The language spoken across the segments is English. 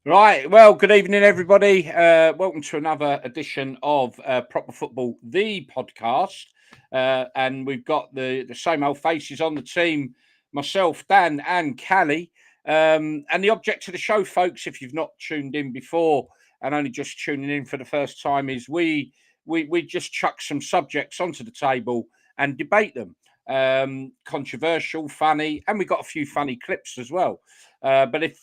Right. Well, good evening, everybody. Welcome to another edition of Proper Football, the podcast. And we've got the same old faces on the team, myself, Dan, and Callie. And the object of the show, folks, if you've not tuned in before and only just tuning in for the first time, is we just chuck some subjects onto the table and debate them. Controversial, funny, and we got a few funny clips as well. But if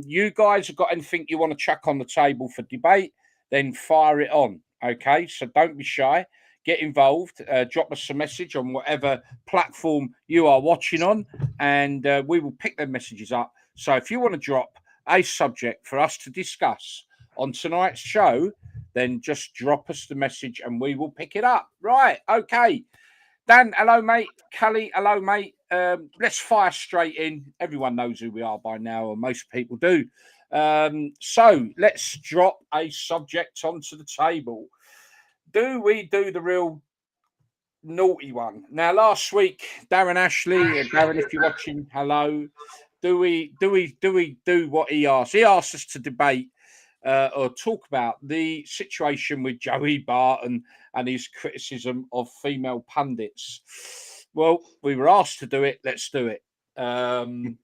you guys have got anything you want to chuck on the table for debate, then fire it on. Okay, so don't be shy. Get involved. Drop us a message on whatever platform you are watching on, and we will pick them messages up. So if you want to drop a subject for us to discuss on tonight's show, then just drop us the message and we will pick it up. Right. Okay. Dan, hello, mate. Callie, hello, mate. Let's fire straight in. Everyone knows who we are by now, or most people do. So let's drop a subject onto the table. Do we do the real naughty one? Now, last week, Darren Ashley, Darren, if you're watching, hello. Do we do what he asked? He asked us to debate or talk about the situation with Joey Barton and his criticism of female pundits. Well, we were asked to do it. Let's do it. I'm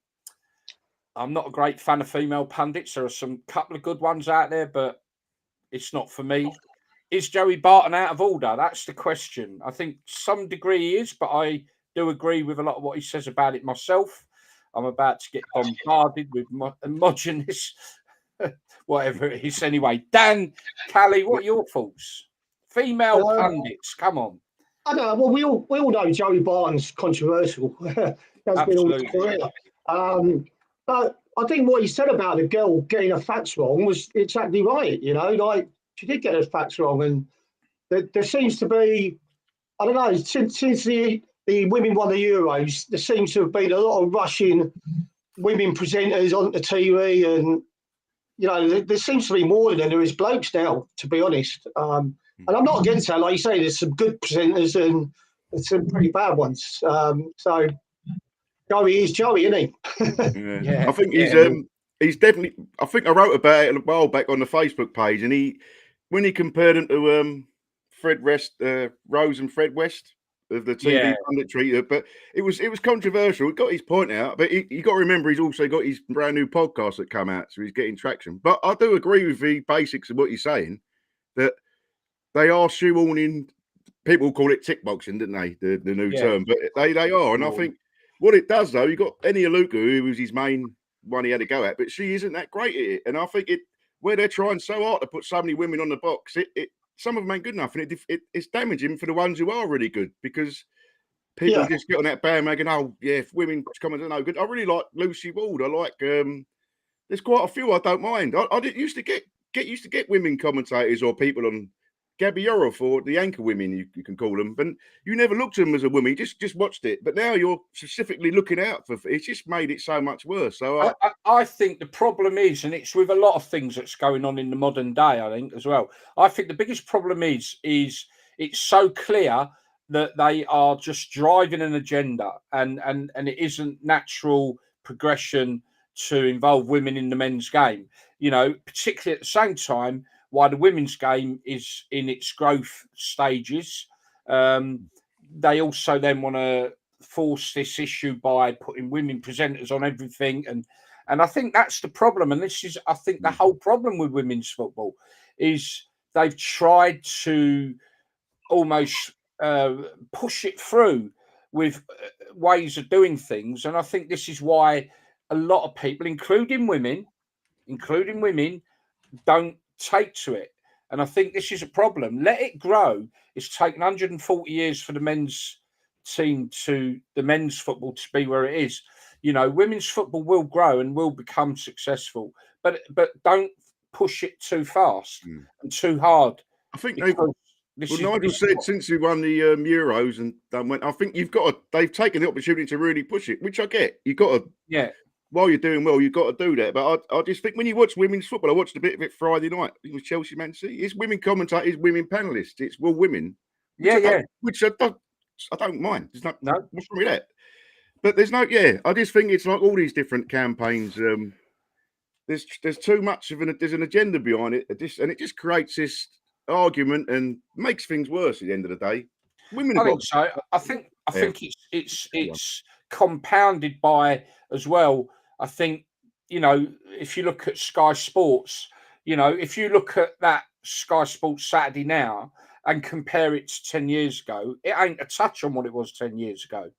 not a great fan of female pundits. There are some couple of good ones out there, but it's not for me. Is Joey Barton out of order? That's the question. I think some degree he is, but I do agree with a lot of what he says about it myself. I'm about to get bombarded with homogenous, whatever it is. Anyway, Dan, Callie, what are your thoughts? Female pundits, come on. I don't know. Well, we all know Joey Barton's controversial. That's been all his career. But I think what he said about the girl getting her facts wrong was exactly right. You know, like she did get her facts wrong, and there seems to be, I don't know, since the women won the Euros, there seems to have been a lot of Russian women presenters on the TV, and you know, there seems to be more than there is blokes now, to be honest. And I'm not against that. Like you say, there's some good presenters and some pretty bad ones. So Joey is Joey, isn't he? I think he's definitely. I think I wrote about it a while back on the Facebook page, and when he compared him to Fred West, Rose and Fred West of the TV punditry, but it was controversial. He got his point out, but you got to remember he's also got his brand new podcast that come out, so he's getting traction. But I do agree with the basics of what he's saying, that they are shoehorning. People call it tick boxing, didn't they? The new term, but they are, and I think. What it does, though, you got Eni Aluka, who was his main one he had to go at, but she isn't that great at it. And I think where they're trying so hard to put so many women on the box, some of them ain't good enough, and it's damaging for the ones who are really good, because people just get on that bandwagon. Oh, yeah, if women come and no good. I really like Lucy Ward. I like. There's quite a few I don't mind. I did used to get women commentators or people on. Gabby Yoroff, or the anchor women, you can call them, but you never looked at them as a woman. You just watched it. But now you're specifically looking out for. It's just made it so much worse. So I think the problem is, and it's with a lot of things that's going on in the modern day, I think as well. I think the biggest problem is it's so clear that they are just driving an agenda, and it isn't natural progression to involve women in the men's game. You know, particularly at the same time. While the women's game is in its growth stages, they also then want to force this issue by putting women presenters on everything, and I think that's the problem. And this is, I think, the whole problem with women's football is they've tried to almost push it through with ways of doing things, and I think this is why a lot of people, including women, don't take to it. And I think this is a problem. Let it grow. It's taken 140 years for the men's team the men's football to be where it is. You know, women's football will grow and will become successful, but don't push it too fast and too hard. I think Nigel said since we won the Euros and done went, I think they've taken the opportunity to really push it, which I get. You got to while you're doing well, you've got to do that. But I just think when you watch women's football, I watched a bit of it Friday night. It was Chelsea Man City. It's women commentators, women panelists. It's all women. Which I don't mind. There's no what's wrong with that. But there's no. I just think it's like all these different campaigns. there's too much of there's an agenda behind it, and it just creates this argument and makes things worse at the end of the day. Women I think so. I think it's compounded by as well. I think, you know, if you look at Sky Sports, you know, if you look at that Sky Sports Saturday now and compare it to 10 years ago, it ain't a touch on what it was 10 years ago.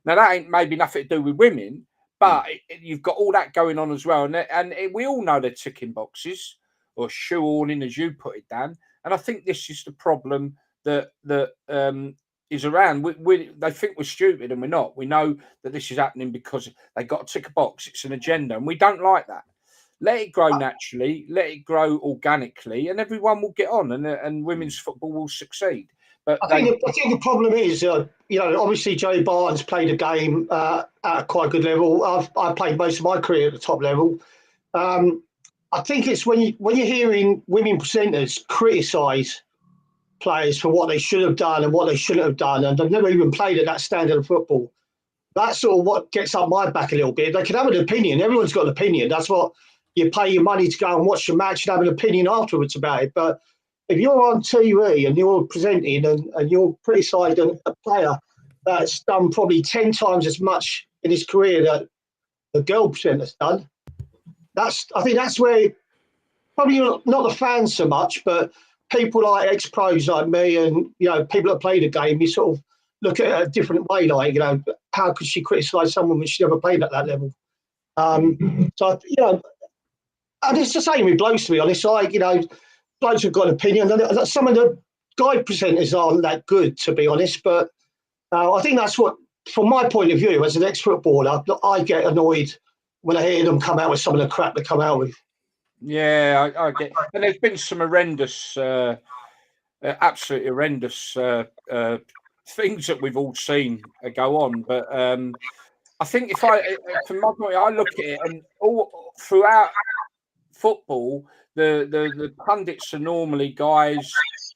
Now, that ain't maybe nothing to do with women, but you've got all that going on as well. And we all know they're ticking boxes or shoehorning, as you put it, Dan. And I think this is the problem that is around. They think we're stupid and we're not. We know that this is happening because they got to tick a box. It's an agenda, and we don't like that. Let it grow naturally, let it grow organically, and everyone will get on, and women's football will succeed. But I think the problem is, you know, obviously Joey Barton's played a game at a quite good level. I played most of my career at the top level. I think it's when you're hearing women presenters criticise players for what they should have done and what they shouldn't have done, and they've never even played at that standard of football. That's sort of what gets up my back a little bit. They can have an opinion. Everyone's got an opinion. That's what you pay your money to go and watch the match and have an opinion afterwards about it. But if you're on TV and you're presenting and you're criticising a player that's done probably 10 times as much in his career that the girl presenter's done, I think that's where probably not the fans so much, but people like ex-pros like me and, you know, people that play the game, you sort of look at it a different way, like, you know, how could she criticise someone when she never played at that level? So, you know, and it's the same with blokes, to be honest. Like, you know, blokes have got an opinion. And some of the guy presenters aren't that good, to be honest. But I think that's what, from my point of view, as an ex-footballer, I get annoyed when I hear them come out with some of the crap they come out with. Yeah, I get. And there's been some horrendous, absolutely horrendous things that we've all seen go on. But I think from my point, I look at it, and all throughout football, the pundits are normally guys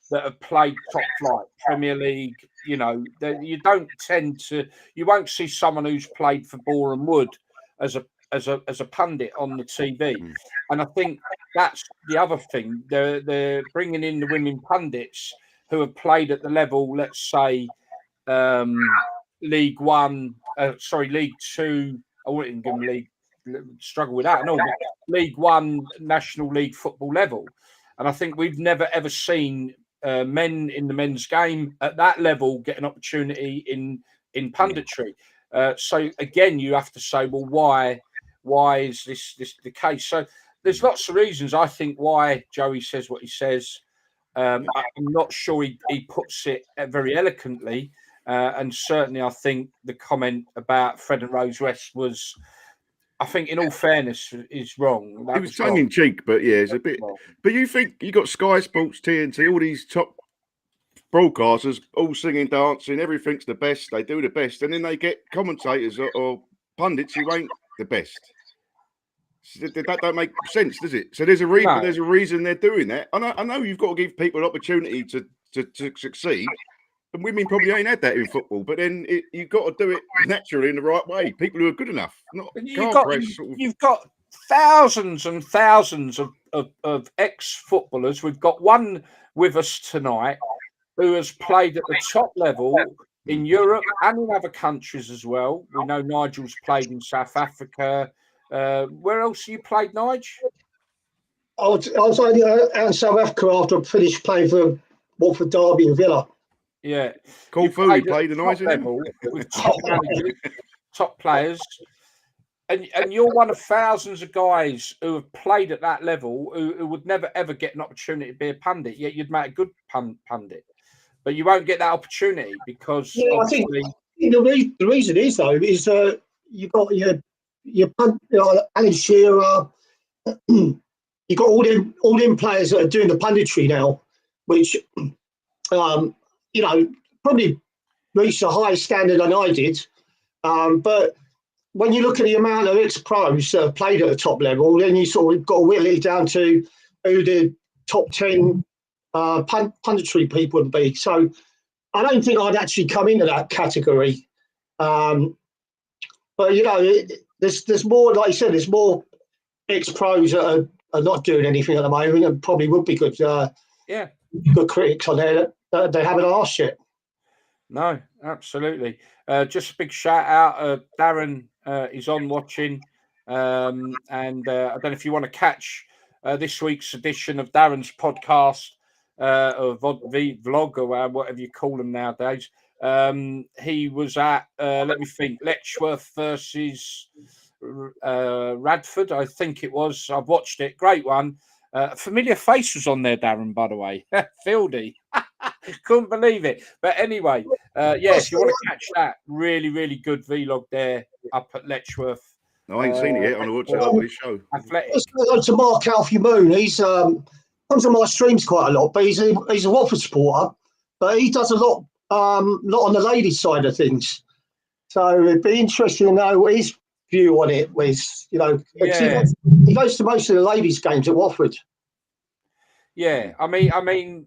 that have played top flight, Premier League. You know, you won't see someone who's played for Boreham Wood as a pundit on the TV. And I think that's the other thing. They're bringing in the women pundits who have played at the level, let's say, League One, League Two. I wouldn't give them League. Struggle with that and all, but League One, National League football level. And I think we've never ever seen men in the men's game at that level get an opportunity in punditry. So again, you have to say, well, why is this the case? So there's lots of reasons, I think, why Joey says what he says. I'm not sure he puts it very eloquently, and certainly I think the comment about Fred and Rose West was, I think, in all fairness, is wrong. It was tongue in cheek, but yeah, it's a bit. But you think you got Sky Sports, TNT, all these top broadcasters all singing, dancing, everything's the best. They do the best, and then they get commentators or pundits who ain't the best. That don't make sense, does it? So there's a reason. No. There's a reason they're doing that. I know you've got to give people an opportunity to succeed. And women probably ain't had that in football, but then you've got to do it naturally in the right way. People who are good enough. You've got thousands and thousands of ex-footballers. We've got one with us tonight who has played at the top level in Europe and in other countries as well. We know Nigel's played in South Africa. Where else have you played, Nigel? I was only out in South Africa after I finished playing for Watford, Derby and Villa. Yeah, cool food. You played the nice level with top managers, top players, and you're one of thousands of guys who have played at that level who would never ever get an opportunity to be a pundit. Yet you'd make a good pundit, but you won't get that opportunity because I think the reason is though is you got your Alan Shearer, you got all them players that are doing the punditry now, which. You know, probably reached a higher standard than I did. But when you look at the amount of ex-pros that have played at the top level, then you sort of got to whittle it down to who the top 10 punditry people would be. So I don't think I'd actually come into that category. But, you know, there's more, like you said, there's more ex-pros that are not doing anything at the moment and probably would be good good critics on there that they haven't asked yet. No, absolutely. Just a big shout out. Darren is on watching. And I don't know if you want to catch this week's edition of Darren's podcast or vlog or whatever you call them nowadays. He was at, let me think, Letchworth versus Radford, I think it was. I've watched it. Great one. A familiar face was on there, Darren, by the way. Fieldy. Couldn't believe it. But anyway, if you want to catch that, really, really good vlog there up at Letchworth. No, I ain't seen it yet. I'm watching this show. Athletic. Let's go to Mark Alfie Moon. He's comes on my streams quite a lot, but he's a Watford supporter. But he does a lot not on the ladies' side of things. So it'd be interesting to know what his view on it was. He goes to most of the ladies' games at Watford. Yeah, I mean,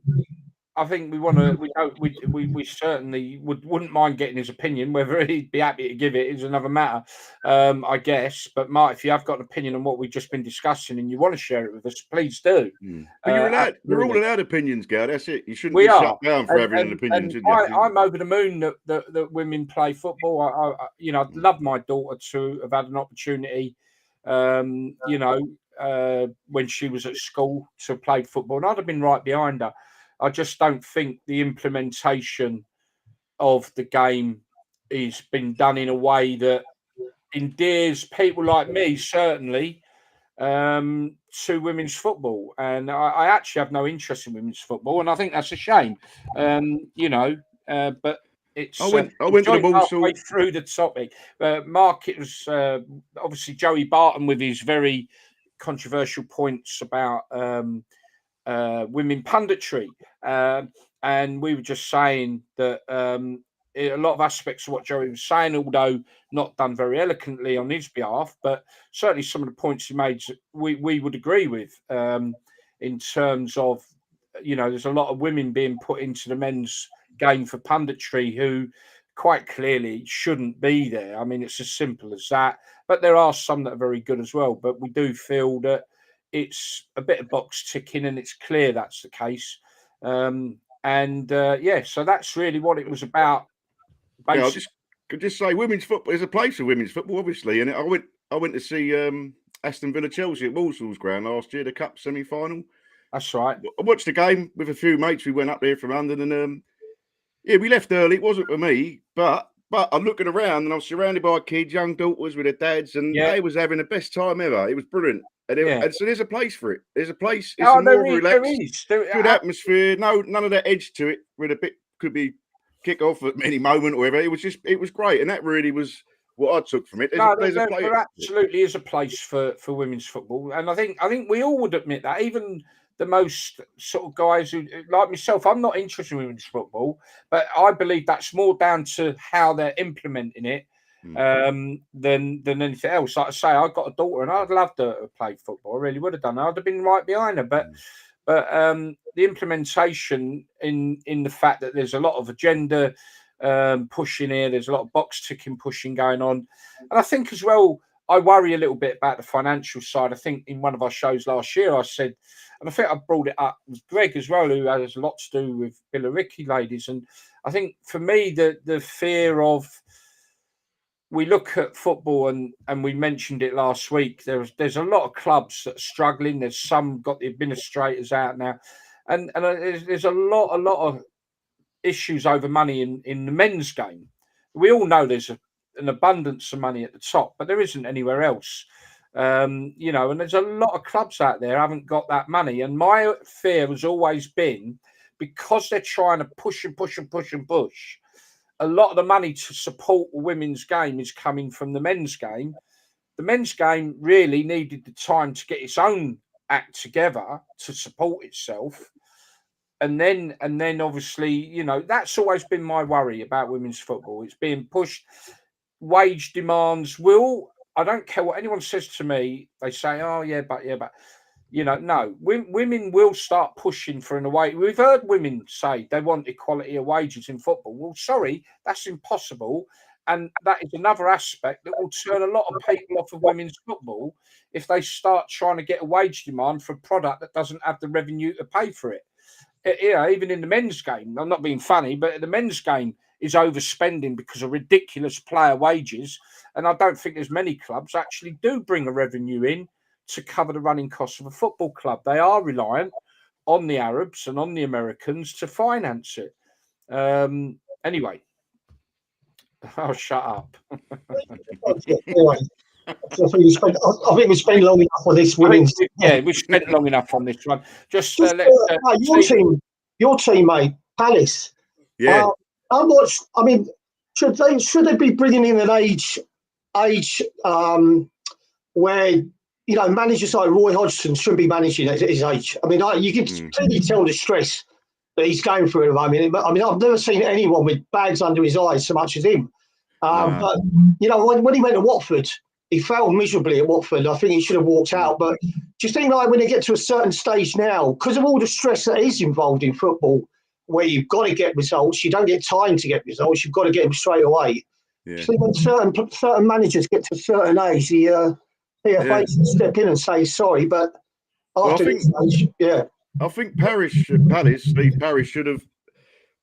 I think we certainly wouldn't mind getting his opinion. Whether he'd be happy to give it is another matter, I guess. But Mark, if you have got an opinion on what we've just been discussing and you want to share it with us, please do. But you're allowed. We're all allowed opinions, Gail. That's it. You shouldn't be shut down for having an opinion. I'm over the moon that women play football. I'd love my daughter to have had an opportunity. When she was at school to play football, and I'd have been right behind her. I just don't think the implementation of the game has been done in a way that endears people like me, certainly, to women's football. And I actually have no interest in women's football, and I think that's a shame. But it's I went to the halfway through the topic. Mark, it was obviously Joey Barton with his very controversial points about women punditry, and we were just saying that a lot of aspects of what Joey was saying, although not done very eloquently on his behalf, but certainly some of the points he made we would agree with, in terms of, there's a lot of women being put into the men's game for punditry who quite clearly shouldn't be there. I mean, it's as simple as that. But there are some that are very good as well. But we do feel that it's a bit of box ticking, and it's clear that's the case. So that's really what it was about. Yeah, I'll just say women's football. There's a place for women's football, obviously, and I went to see Aston Villa Chelsea at Walsall's ground last year, the cup semi-final. That's right. I watched the game with a few mates. We went up there from London, and we left early. It wasn't for me, but I'm looking around and I'm surrounded by kids, young daughters with their dads, and they was having the best time ever. It was brilliant. And so there's a place for it. There's a place. It's a more relaxed, good atmosphere. None of that edge to it. With a bit could be kick off at any moment or whatever. It was great, and that really was what I took from it. There absolutely is a place for women's football, and I think we all would admit that. Even the most sort of guys who, like myself, I'm not interested in women's football, but I believe that's more down to how they're implementing it than anything else. Like I say, I've got a daughter and I'd love to have played football. I really would have done. I'd have been right behind her. But the implementation in the fact that there's a lot of agenda pushing here, there's a lot of box ticking pushing going on. And I think as well, I worry a little bit about the financial side. I think in one of our shows last year, I said, and I think I brought it up with Greg as well, who has a lot to do with Billericay ladies. And I think for me, the fear of, we look at football and we mentioned it last week, there's a lot of clubs that are struggling. There's some got the administrators out now. And there's a lot of issues over money in the men's game. We all know there's an abundance of money at the top, but there isn't anywhere else. And there's a lot of clubs out there haven't got that money. And my fear has always been, because they're trying to push and push and push and push, a lot of the money to support the women's game is coming from the men's game. The men's game really needed the time to get its own act together to support itself. And then obviously, that's always been my worry about women's football. It's being pushed. Wage demands I don't care what anyone says to me. They say, oh, but no, women will start pushing for an away. We've heard women say they want equality of wages in football. Well, sorry, that's impossible. And that is another aspect that will turn a lot of people off of women's football if they start trying to get a wage demand for a product that doesn't have the revenue to pay for it. Even in the men's game, I'm not being funny, but the men's game is overspending because of ridiculous player wages. And I don't think there's many clubs actually do bring a revenue in to cover the running costs of a football club. They are reliant on the Arabs and on the Americans to finance it. Anyway, I'll shut up. I think we spent long enough on this women's. We spent long enough on this one. Your team, mate, Palace. Yeah. Should they be bringing in an age where managers like Roy Hodgson shouldn't be managing at his age? I mean, you can clearly tell the stress that he's going through at the moment. I mean, I've never seen anyone with bags under his eyes so much as him. But when he went to Watford, he failed miserably at Watford. I think he should have walked out. But do you think, like, when they get to a certain stage now, because of all the stress that is involved in football, where you've got to get results, you don't get time to get results, you've got to get them straight away. Yeah. Do you think when certain managers get to a certain age, the PFA should step in and say sorry? But after this stage, I think Steve Parish should have.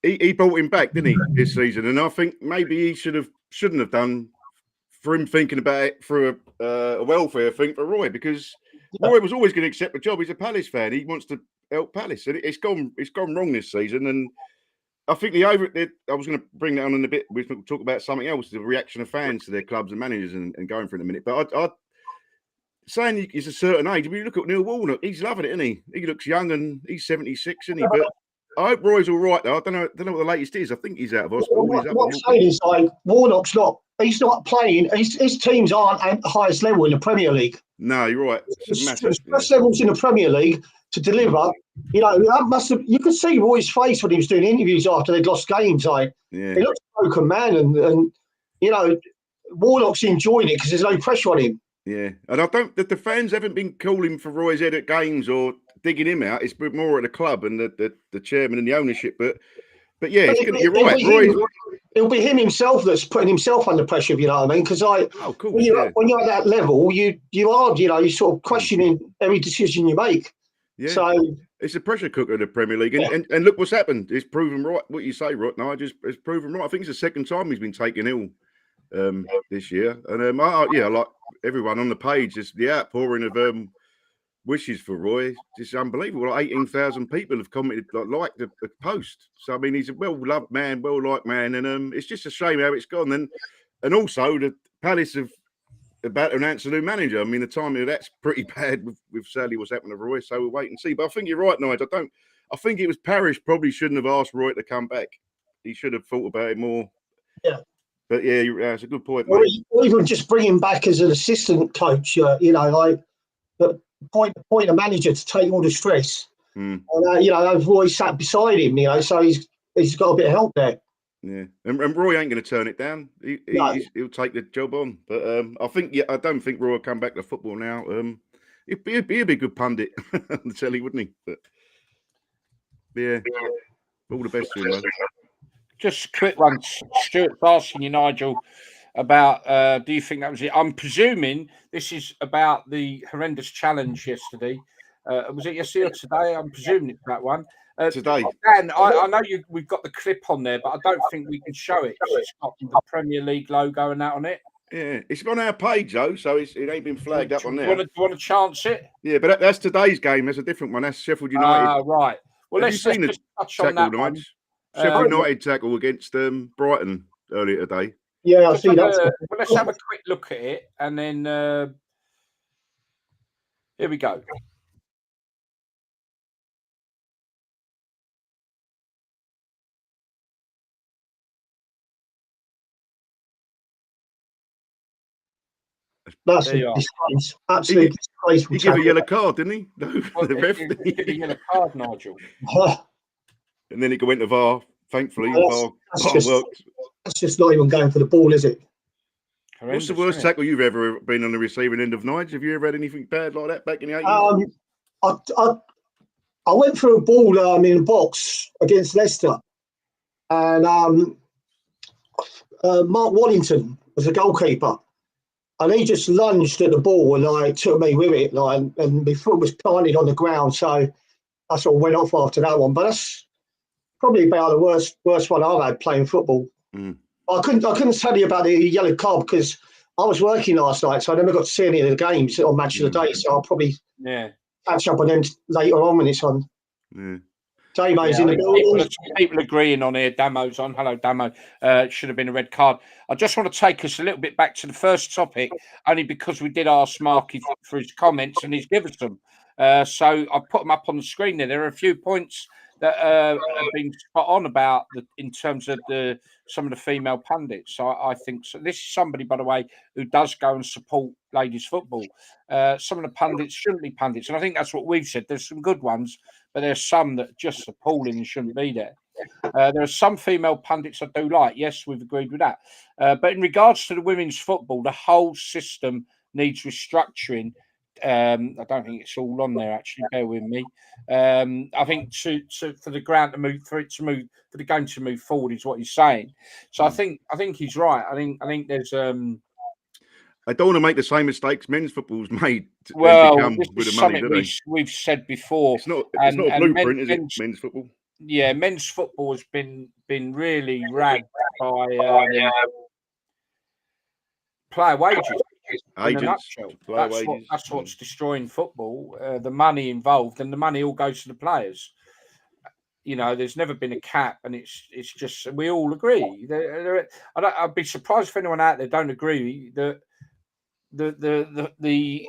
He brought him back, didn't he, this season? And I think maybe he shouldn't have done, for him thinking about it through a welfare thing for Roy, because Roy was always going to accept the job. He's a Palace fan. He wants to help Palace, and it's gone wrong this season. And I think I was going to bring that on in a bit. We'll talk about something else, the reaction of fans to their clubs and managers, and going for it in a minute. But I saying he's a certain age. I mean, look at Neil Warnock. He's loving it, isn't he? He looks young, and he's 76, isn't he? But I hope Roy's all right, though. I don't know what the latest is. I think he's out of hospital. What I'm saying is, like, Warnock's not. He's not playing. His teams aren't at the highest level in the Premier League. No, you're right. The best levels in the Premier League to deliver. That must have. You could see Roy's face when he was doing interviews after they'd lost games. He looked a broken man, and Warnock's enjoying it because there's no pressure on him. Yeah, and I don't. The fans haven't been calling for Roy's head at games or digging him out. It's more at the club and the chairman and the ownership. But yeah, you're right. It'll be him himself that's putting himself under pressure, if you know what I mean. Because when you're at that level, you are, you're sort of questioning every decision you make. Yeah. So it's a pressure cooker in the Premier League, and look what's happened. It's proven right. What you say, right? No, it's proven right. I think it's the second time he's been taken ill this year, and like everyone on the page, just the outpouring of wishes for Roy. It's unbelievable. Like 18,000 people have commented, like the post. So I mean, he's a well-loved man, well-liked man, and it's just a shame how it's gone. And also the Palace have about to announce a new manager. I mean, the timing of that's pretty bad with sadly what's happened to Roy. So we'll wait and see. But I think you're right, Nigel. I think it was Parish probably shouldn't have asked Roy to come back. He should have thought about it more. Yeah. But yeah, it's a good point, mate. Or even just bring him back as an assistant coach. Point a manager to take all the stress. And Roy sat beside him. So he's got a bit of help there. Yeah, and Roy ain't going to turn it down. He'll take the job on. But I don't think Roy will come back to football now. He'd be a good pundit on the telly, wouldn't he? But yeah, all the best to him, though. Just a quick one. Stuart's asking you, Nigel, about do you think that was it? I'm presuming this is about the horrendous challenge yesterday. Was it yesterday or today? I'm presuming it's that one. Today. Dan, I know we've got the clip on there, but I don't think we can show it. It's got the Premier League logo and that on it. Yeah, it's on our page, though, so it ain't been flagged up on there. Do you want to chance it? Yeah, but that's today's game. There's a different one. That's Sheffield United. Right. Well, let's just touch on that one. Sheffield United tackle against Brighton earlier today. Yeah, I see that. Well, let's have a quick look at it, and then here we go. That's a disgrace. Absolutely disgraceful. He gave a yellow card, didn't he? No, the ref. He gave a yellow card, Nigel. And then it went to VAR. Thankfully, that's just not even going for the ball, is it? What's the worst tackle you've ever been on the receiving end of, Nigel? Have you ever had anything bad like that back in the 80s? I went for a ball in a box against Leicester, and Mark Waddington was the goalkeeper, and he just lunged at the ball and like took me with it, like, and my foot was planted on the ground, so I sort of went off after that one. But that's probably about the worst one I've had playing football. I couldn't tell you about the yellow card because I was working last night, so I never got to see any of the games on Match of the Day. So I'll probably catch up on them later on when it's on. Damo's in the building. People agreeing on here. Damo's on. Hello, Damo. Should have been a red card. I just want to take us a little bit back to the first topic, only because we did ask Marky for his comments and he's given us them. So I put them up on the screen there. There are a few points that have been spot on about in terms of some of the female pundits. So I think so. This is somebody, by the way, who does go and support ladies football. Some of the pundits shouldn't be pundits, and I think that's what we've said. There's some good ones, but there's some that are just appalling and shouldn't be there. There are some female pundits I do like. Yes, we've agreed with that. But in regards to the women's football, the whole system needs restructuring. I don't think it's all on there. Actually, bear with me. I think for the ground to move, for the game to move forward is what he's saying. So I think he's right. I think there's. I don't want to make the same mistakes men's football's made. Well, this is something we've said before. It's not a blueprint, is it? Men's football. Yeah, men's football has been really ragged by player wages. Agents, that's what's destroying football. The money involved, and the money all goes to the players. You know, there's never been a cap, and it's just we all agree. I'd be surprised if anyone out there don't agree that the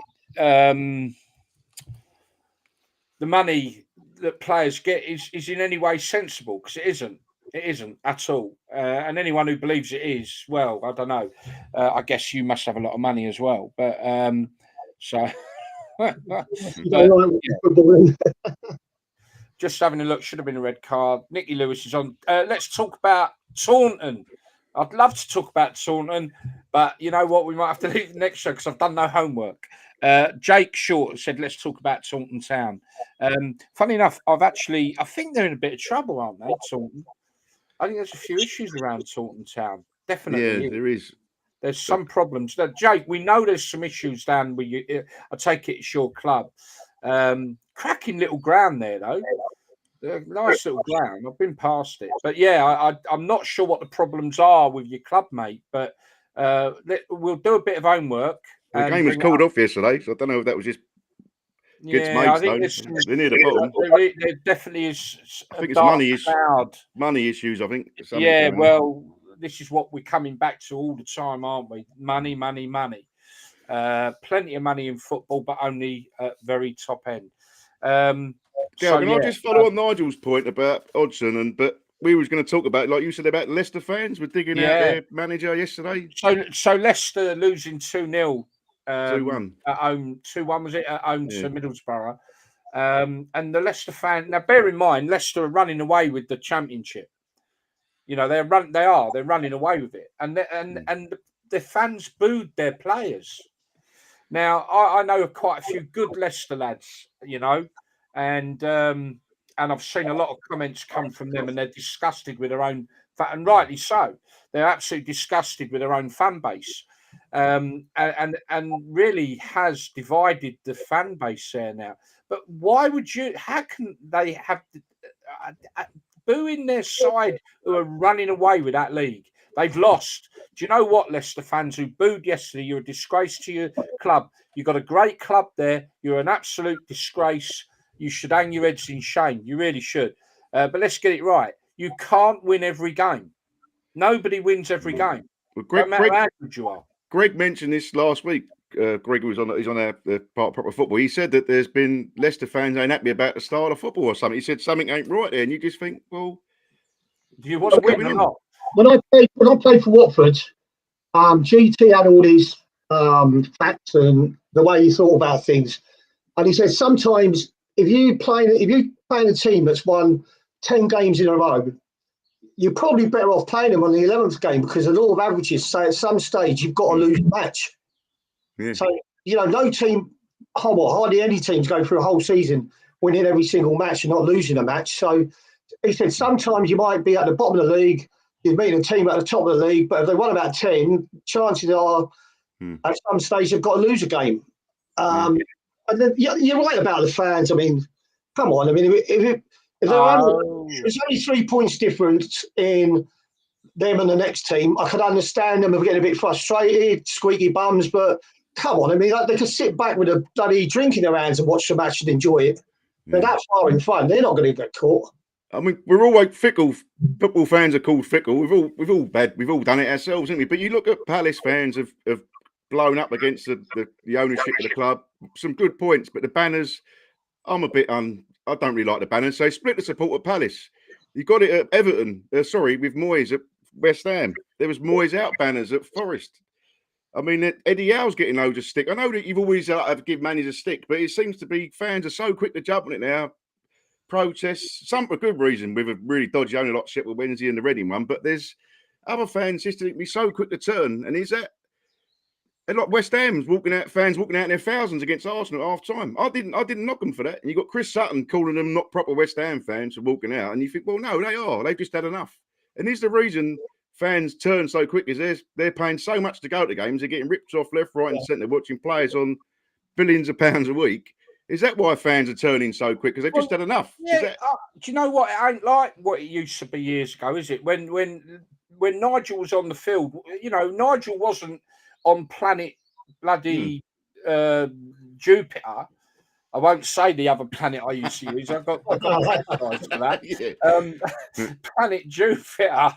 money that players get is in any way sensible, because it isn't. It isn't at all. And anyone who believes it is, well, I don't know. I guess you must have a lot of money as well. But so just having a look, should have been a red card. Nicky Lewis is on. Let's talk about Taunton. I'd love to talk about Taunton, but you know what? We might have to leave the next show because I've done no homework. Jake Short said, let's talk about Taunton Town. Funny enough, I think they're in a bit of trouble, aren't they, Taunton? I think there's a few issues around Taunton Town. Definitely. Yeah, there is. There's some problems. Now, Jake, we know there's some issues down with you. I take it it's your club. Cracking little ground there, though. Nice little ground. I've been past it. But, yeah, I'm not sure what the problems are with your club, mate. But we'll do a bit of homework. The game was called off yesterday, so I don't know if that was just I think they're near the bottom. There definitely is. I think it's money issues. I think. Yeah, well, this is what we're coming back to all the time, aren't we? Money, money, money. Plenty of money in football, but only at very top end. Can I just follow on Nigel's point about Hodgson but we was going to talk about, like you said, about Leicester fans were digging out their manager yesterday. So Leicester losing 2-0. 2-1 at home. 2-1 was it at home to Middlesbrough? And the Leicester fan. Now, bear in mind, Leicester are running away with the championship. You know, they're running away with it, and the fans booed their players. Now, I know quite a few good Leicester lads, you know, and I've seen a lot of comments come from them, and they're disgusted with their own, and rightly so. They're absolutely disgusted with their own fan base. And really has divided the fan base there now. But how can they have booing their side who are running away with that league? They've lost. Do you know what, Leicester fans who booed yesterday? You're a disgrace to your club. You've got a great club there. You're an absolute disgrace. You should hang your heads in shame. You really should. But let's get it right. You can't win every game. Nobody wins every game. Well, Greg, no matter how good you are. Greg mentioned this last week. Greg was on. He's on our part of proper football. He said that there's been Leicester fans ain't happy about the style of football or something. He said something ain't right there, and you just think, well, do you want to win or not? When I played for Watford, GT had all these facts and the way he thought about things, and he said sometimes if you playing a team that's won 10 games in a row, you're probably better off playing them on the 11th game, because the law of averages say at some stage you've got to lose a match. Yeah. So, you know, no team, hardly any teams go through a whole season winning every single match and not losing a match. So he said sometimes you might be at the bottom of the league, you're meeting a team at the top of the league, but if they won about 10, chances are at some stage they've got to lose a game. And then you're right about the fans. I mean, come on. I mean, if there's only 3 points difference in them and the next team, I could understand them getting a bit frustrated, squeaky bums, but come on. I mean, they could sit back with a bloody drink in their hands and watch the match and enjoy it. They're that far in front. They're not going to get caught. I mean, we're always fickle. Football fans are called fickle. We've all done it ourselves, haven't we? But you look at Palace fans have blown up against the ownership of the club. Some good points, but the banners, I'm a bit I don't really like the banners. So they split the support at Palace. You got it at Everton. With Moyes at West Ham. There was Moyes out banners at Forest. I mean, Eddie Howe's getting loads of stick. I know that you've always have to give managers a stick, but it seems to be fans are so quick to jump on it now. Protests, some for good reason, with a really dodgy owner like Sheffield Wednesday and the Reading one, but there's other fans systematically so quick to turn, and is that like West Ham's fans walking out in their thousands against Arsenal at half time. I didn't knock them for that. And you got Chris Sutton calling them not proper West Ham fans for walking out, and you think, well, no, they are. They've just had enough. And is the reason fans turn so quick is they're paying so much to go to games, they're getting ripped off left, right, and centre, watching players on billions of pounds a week. Is that why fans are turning so quick? Because they've just had enough. Yeah. Do you know what? It ain't like what it used to be years ago, is it? When Nigel was on the field, you know, Nigel wasn't on planet bloody Jupiter. I won't say the other planet I used to use. I've got recognised for that. Planet Jupiter,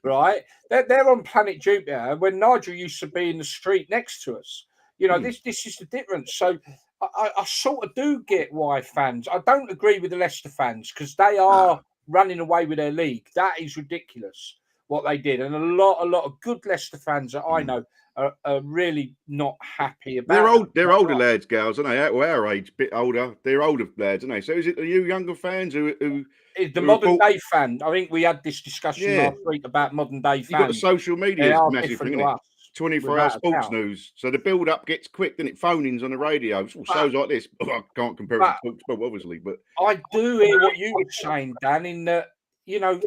right? They're on planet Jupiter when Nigel used to be in the street next to us. You know, this is the difference. So I sort of do get why fans. I don't agree with the Leicester fans because they are running away with their league. That is ridiculous what they did, and a lot of good Leicester fans that I know are really not happy about. They're older lads, gals, aren't they? Our age, bit older. They're older lads, aren't they? So are you younger fans who the modern day fan? I think we had this discussion last week about modern day fans. You've got the social media is massive thing, isn't it? 24-hour sports news. So the build up gets quick, then it phone-ins on the radio. Shows like this. I can't compare it to talk, obviously, but I do hear what you were saying, Dan, in that, you know,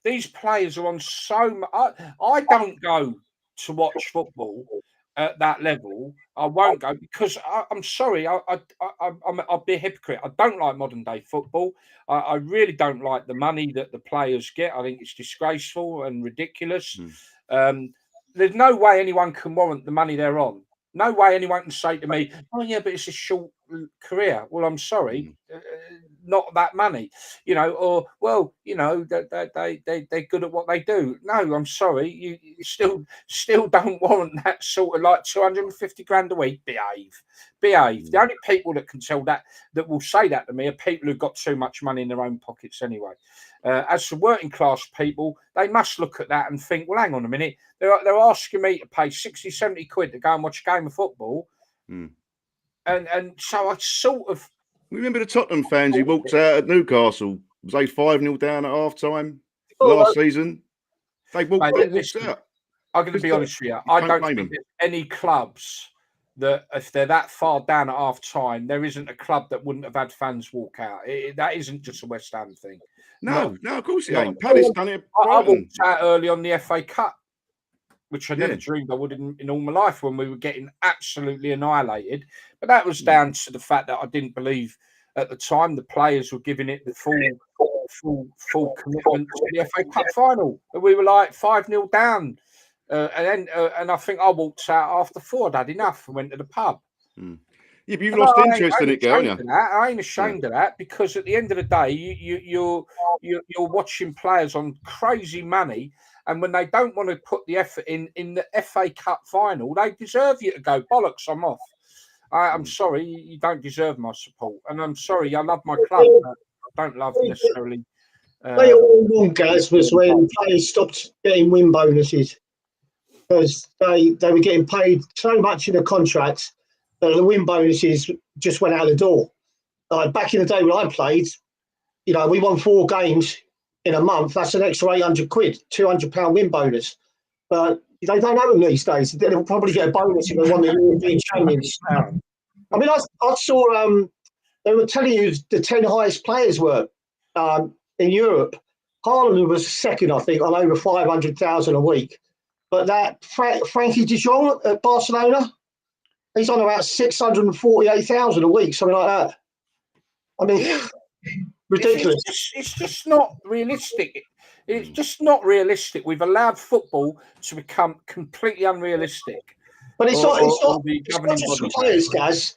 these players are on so much. I don't go to watch football at that level. I won't go because I'm sorry. I'll be a hypocrite. I don't like modern day football. I really don't like the money that the players get. I think it's disgraceful and ridiculous. There's no way anyone can warrant the money they're on. No way anyone can say to me, "Oh yeah, but it's a short career." Well, I'm sorry, not that money, you know. Or well, you know, they're good at what they do. No, I'm sorry, you still don't warrant that sort of like 250 grand a week. Behave. The only people that can tell that will say that to me are people who've got too much money in their own pockets anyway. As for working class people, they must look at that and think, well, hang on a minute. They're asking me to pay 60, 70 quid to go and watch a game of football. And so I sort of... Remember the Tottenham fans who walked out at Newcastle? Was they 5-0 down at half-time last season? They walked out. I'm going to be honest with you. I don't think there's any clubs that if they're that far down at half-time, there isn't a club that wouldn't have had fans walk out. That isn't just a West Ham thing. No, of course it ain't. Palace done it. I walked out early on the FA Cup, which I never dreamed I would in all my life when we were getting absolutely annihilated. But that was down to the fact that I didn't believe at the time the players were giving it the full commitment to the FA Cup final. We were like 5-0 down. And I think I walked out after 4. I'd had enough and went to the pub. Yeah, but you've lost interest in it, haven't you? I ain't ashamed of that because at the end of the day, you're watching players on crazy money, and when they don't want to put the effort in the FA Cup final, they deserve you to go. Bollocks, I'm off. I'm sorry, you don't deserve my support, and I'm sorry, I love my club. I don't love necessarily. They all want, Gaz, was when players stopped getting win bonuses because they were getting paid so much in the contracts. The win bonuses just went out the door. Back in the day when I played, you know, we won 4 games in a month. That's an extra 800 quid, £200 win bonus. But they don't have them these days. They'll probably get a bonus if they won the European Champions. I mean, I saw they were telling you the 10 highest players were in Europe, Haaland was second, I think, on over 500,000 a week. But that Frankie de Jong at Barcelona, he's on about 648,000 a week, something like that. I mean, ridiculous. It's just not realistic. It's just not realistic. We've allowed football to become completely unrealistic. But it's not just the players, guys.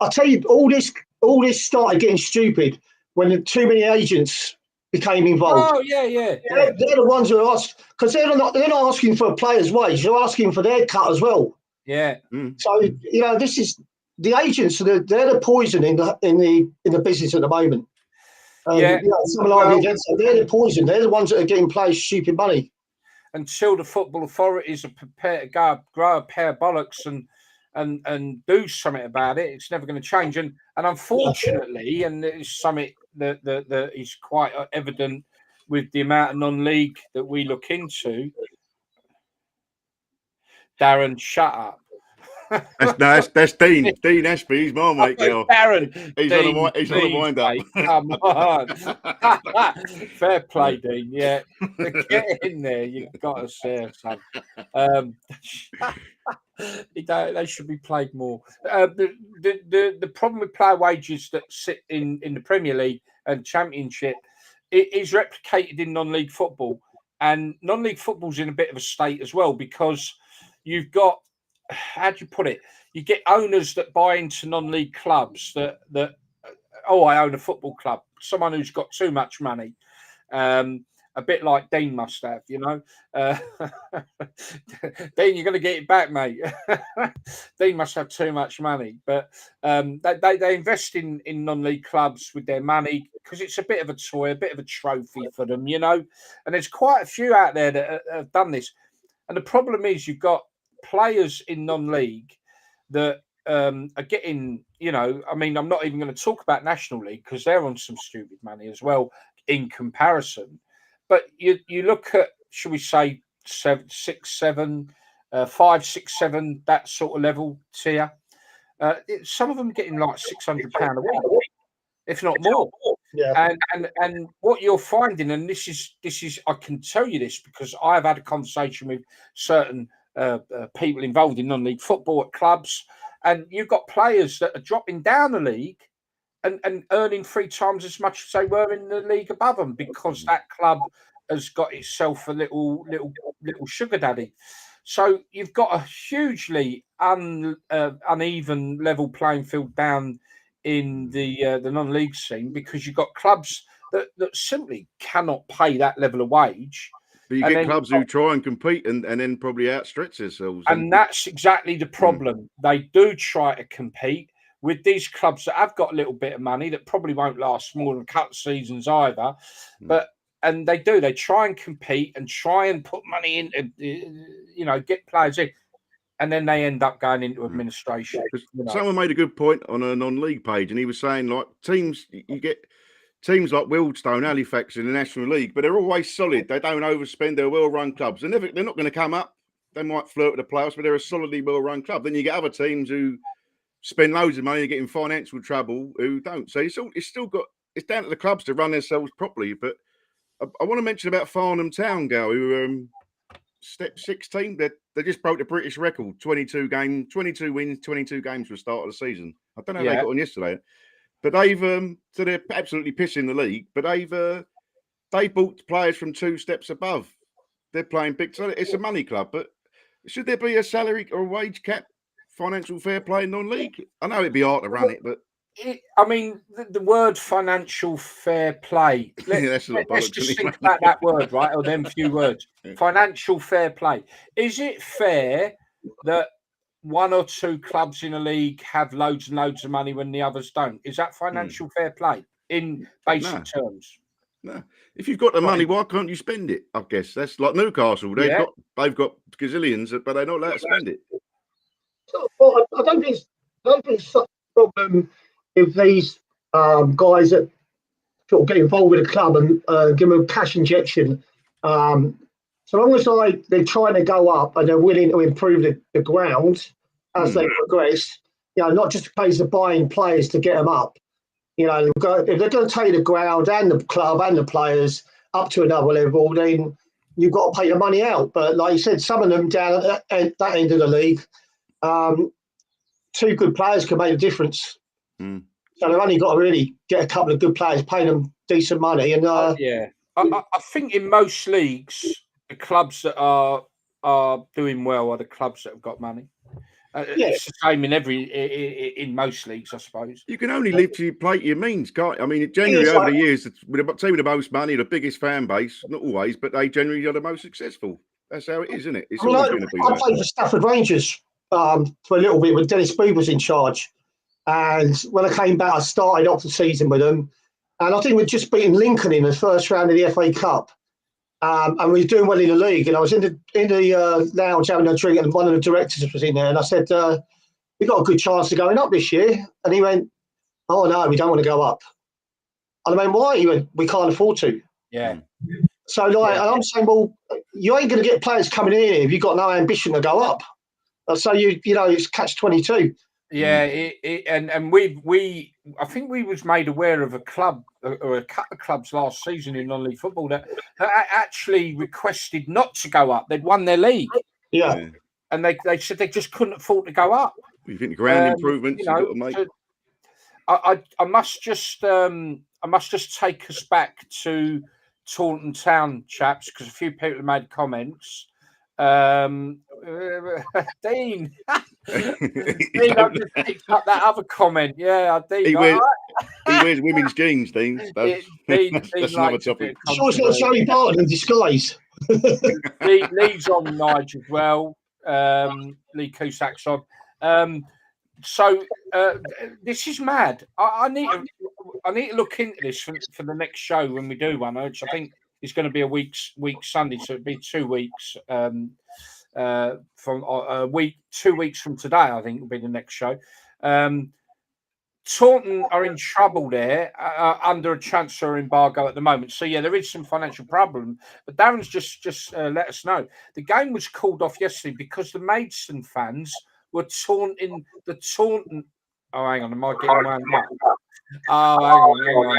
I tell you, all this started getting stupid when too many agents became involved. Oh yeah. They're the ones who are asked, because they're not asking for a player's wage. They're asking for their cut as well. Yeah. So this is the agents. They're the poison in the business at the moment. Someone like against them, they're the poison. They're the ones that are getting players stupid money. Until the football authorities are prepared to grow a pair of bollocks and do something about it, it's never going to change. And unfortunately, and it's something that is quite evident with the amount of non-league that we look into. Darren, shut up. That's Dean. Dean Ashby, he's my mate now. Darren, he's on a wind up. Come on. Fair play, Dean. Yeah. Get in there. You've got to say something. They should be played more. The problem with player wages that sit in the Premier League and Championship, it is replicated in non-league football. And non-league football's in a bit of a state as well, because you've got, how do you put it? You get owners that buy into non-league clubs that I own a football club. Someone who's got too much money, a bit like Dean must have, Dean, you're going to get it back, mate. Dean must have too much money, but they invest in non-league clubs with their money because it's a bit of a toy, a bit of a trophy for them, And there's quite a few out there that have done this. And the problem is you've got players in non-league that are getting, I'm not even going to talk about National League because they're on some stupid money as well in comparison. But you look at, should we say, 5, 6, 7, that sort of level tier. Some of them getting like £600 a week, if not more. Yeah. And what you're finding, and this is I can tell you this because I've had a conversation with certain people involved in non-league football at clubs, and you've got players that are dropping down the league and earning 3 times as much as they were in the league above them because that club has got itself a little sugar daddy. So you've got a hugely uneven level playing field down in the non-league scene because you've got clubs that simply cannot pay that level of wage. But you get clubs who try and compete and then probably outstretch themselves. And that's exactly the problem. They do try to compete with these clubs that have got a little bit of money that probably won't last more than a couple of seasons either. And they try and compete and try and put money in, get players in. And then they end up going into administration. Someone made a good point on a non-league page, and he was saying, like, you get teams like Wealdstone, Halifax in the National League, but they're always solid. They don't overspend. They're well-run clubs. They're not going to come up. They might flirt with the playoffs, but they're a solidly well-run club. Then you get other teams who spend loads of money and get in financial trouble who don't. So it's down to the clubs to run themselves properly. But I want to mention about Farnham Town, Gal, who step 16. They just broke the British record, 22 wins, 22 games for the start of the season. I don't know how they got on yesterday. But they've so they're absolutely pissing the league. But they bought players from 2 steps above. They're playing big. So it's a money club. But should there be a salary or a wage cap, financial fair play in non-league? I know it'd be hard to run it, but the word financial fair play. Let's just think about that word, right? Or them few words. Financial fair play. Is it fair that 1 or 2 clubs in a league have loads and loads of money when the others don't? Is that financial fair play in basic terms? No. If you've got the money, why can't you spend it? I guess that's like Newcastle. They've got gazillions, but they're not allowed to spend it. Well, I don't think it's such a problem if these guys that sort of get involved with a club and give them a cash injection. So long as they're trying to go up and they're willing to improve the ground as they progress, not just a case of buying players to get them up. If they're going to take the ground and the club and the players up to another level, then you've got to pay the money out. But like you said, some of them down at that end of the league, 2 good players can make a difference. Mm. So they've only got to really get a couple of good players, pay them decent money. And I think in most leagues, the clubs that are doing well are the clubs that have got money. It's the same in most leagues, I suppose. You can only live to your plate your means, can't you? I mean, generally over the years, with the team with the most money, the biggest fan base, not always, but they generally are the most successful. That's how it is, isn't it? It's always going to be I that. played for Stafford Rangers for a little bit when Dennis Booth was in charge. And when I came back, I started off the season with them. And I think we'd just beaten Lincoln in the first round of the FA Cup. And we were doing well in the league. And I was in the lounge having a drink, and one of the directors was in there. And I said, we got a good chance of going up this year. And he went, oh, no, we don't want to go up. And I went, why? He went, we can't afford to. Yeah. So, I'm saying, well, you ain't going to get players coming in if you've got no ambition to go up. So, it's catch-22. Yeah, and we I think we was made aware of a club or a couple of clubs last season in non-league football that actually requested not to go up. They'd won their league. Yeah. And they said they just couldn't afford to go up. You think the ground improvements you've got to make? So I must just take us back to Taunton Town, chaps, because a few people have made comments. Dean, Dean, I've just picked up that other comment. Yeah, Dean. He wears women's jeans, Dean. That's another topic. Sure, it's not Joey Barton in disguise. Lee's on Nigel as well. Lee Cusack's on. So this is mad. I need to look into this for the next show when we do one, which I think is going to be a week Sunday, so it'd be 2 weeks from a week, 2 weeks from today. I think will be the next show. Taunton are in trouble there under a transfer embargo at the moment. So yeah, there is some financial problem. But Darren's just let us know the game was called off yesterday because the Maidstone fans were taunting the Taunton. Oh, hang on, am I getting wound up? Oh,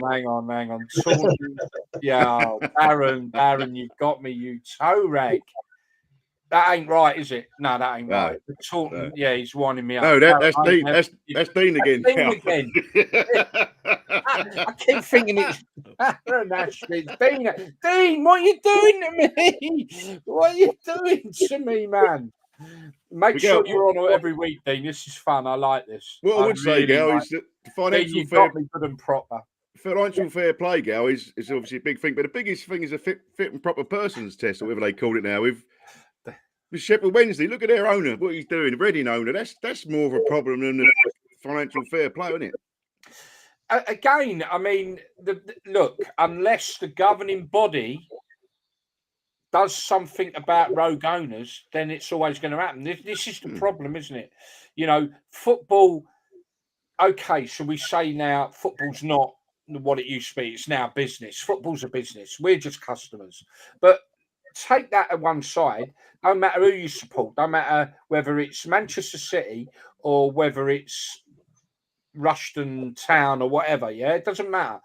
hang on. Taunton. Yeah, Darren, you've got me, you toe rag. That ain't right, is it? No, that ain't right. The Taunton, yeah, he's winding me up. No, that's Dean. That's Dean again. Dean again. I keep thinking it's Dean, what are you doing to me? What are you doing to me, man? Make sure you're on every week, Dean. This is fun. I like this. What I would say, Gal, is that the financial fair play good and proper. Financial fair play, Gal, is obviously a big thing, but the biggest thing is a fit and proper persons test, or whatever they called it now. With Sheffield Wednesday, look at their owner, what he's doing, the Reading owner. That's more of a problem than the financial fair play, isn't it? Again, I mean, look, unless the governing body does something about rogue owners, then it's always going to happen. This is the problem, isn't it? Football. Okay, so we say now football's not what it used to be. It's now business. Football's a business. We're just customers. But take that at one side. No matter who you support, no matter whether it's Manchester City or whether it's Rushden Town or whatever, yeah, it doesn't matter.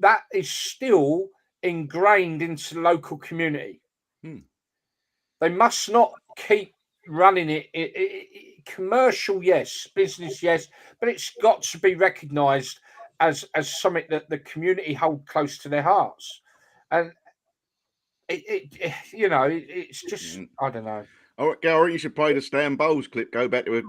That is still ingrained into the local community. They must not keep running it. Commercial, yes. Business, yes. But it's got to be recognised as something that the community hold close to their hearts. And it's just, I don't know. Oh, Gary, you should play the Stan Bowles clip. Go back to a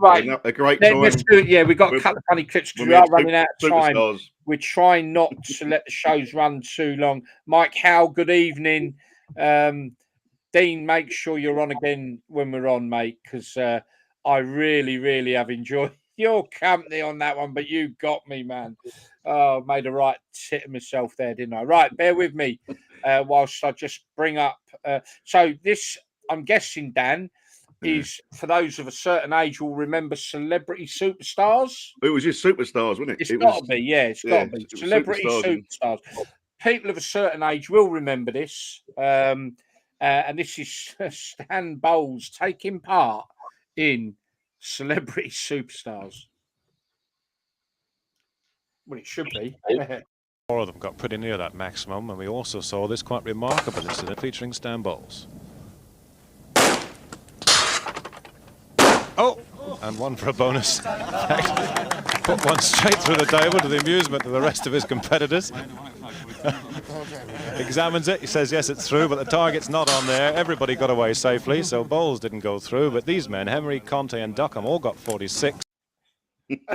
great time. Let's do it. Yeah, we've got a couple of funny clips because we are running out of time. Superstars. We're trying not to let the shows run too long. Mike Howe, good evening. Dean, make sure you're on again when we're on, mate, because I really, really have enjoyed your company on that one, but you got me, man. Oh, made a right tit of myself there, didn't I? Right, bear with me whilst I just bring up. So this, I'm guessing, Dan, is for those of a certain age will remember Celebrity Superstars. It was just Superstars, wasn't it? It's got to be, yeah, it's got to be. Celebrity Superstars. People of a certain age will remember this. And this is Stan Bowles taking part in Celebrity Superstars. Well, it should be. 4 of them got pretty near that maximum, and we also saw this quite remarkable incident featuring Stan Bowles. Oh, and one for a bonus. Put one straight through the table to the amusement of the rest of his competitors. Examines it, he says yes, it's through, but the target's not on there. Everybody got away safely, so Bowles didn't go through, but these men, Emery, Conte and Duckham, all got 46. Because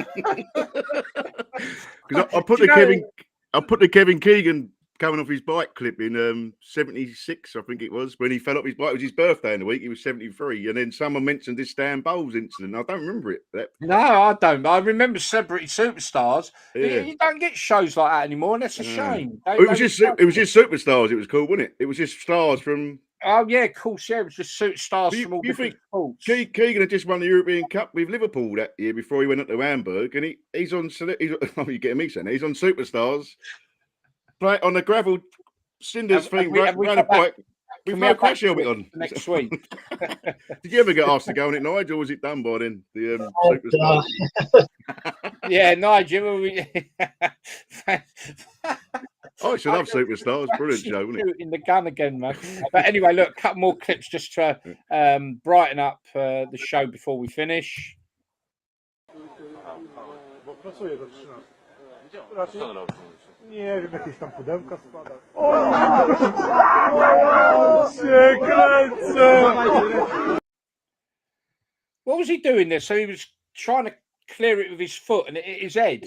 I put the Kevin Keegan coming off his bike clip in 76, I think it was, when he fell off his bike. It was his birthday in the week. He was 73, and then someone mentioned this Stan Bowles incident. I don't remember it. No, I don't. I remember Celebrity Superstars. Yeah. You don't get shows like that anymore, and that's a shame. It was just Superstars. It was called, wasn't it? It was just stars from. Oh yeah, of course. Yeah, it was just stars from all different sports. Keegan had just won the European Cup with Liverpool that year before he went up to Hamburg, and he's on. Oh, you're getting me saying he's on Superstars, right on the gravel cinders thing, right around the bike. With no crash helmet on next week. Did you ever get asked to go on it, Nigel, or was it done by then? The Superstars. Yeah, Nigel. I should love Superstars. Brilliant show, wasn't it? In the gun again, man. But anyway, look, a couple more clips just to brighten up the show before we finish. Nie wiem, jakieś tam pudełka składać. What was he doing there? So he was trying to clear it with his foot and it hit his head.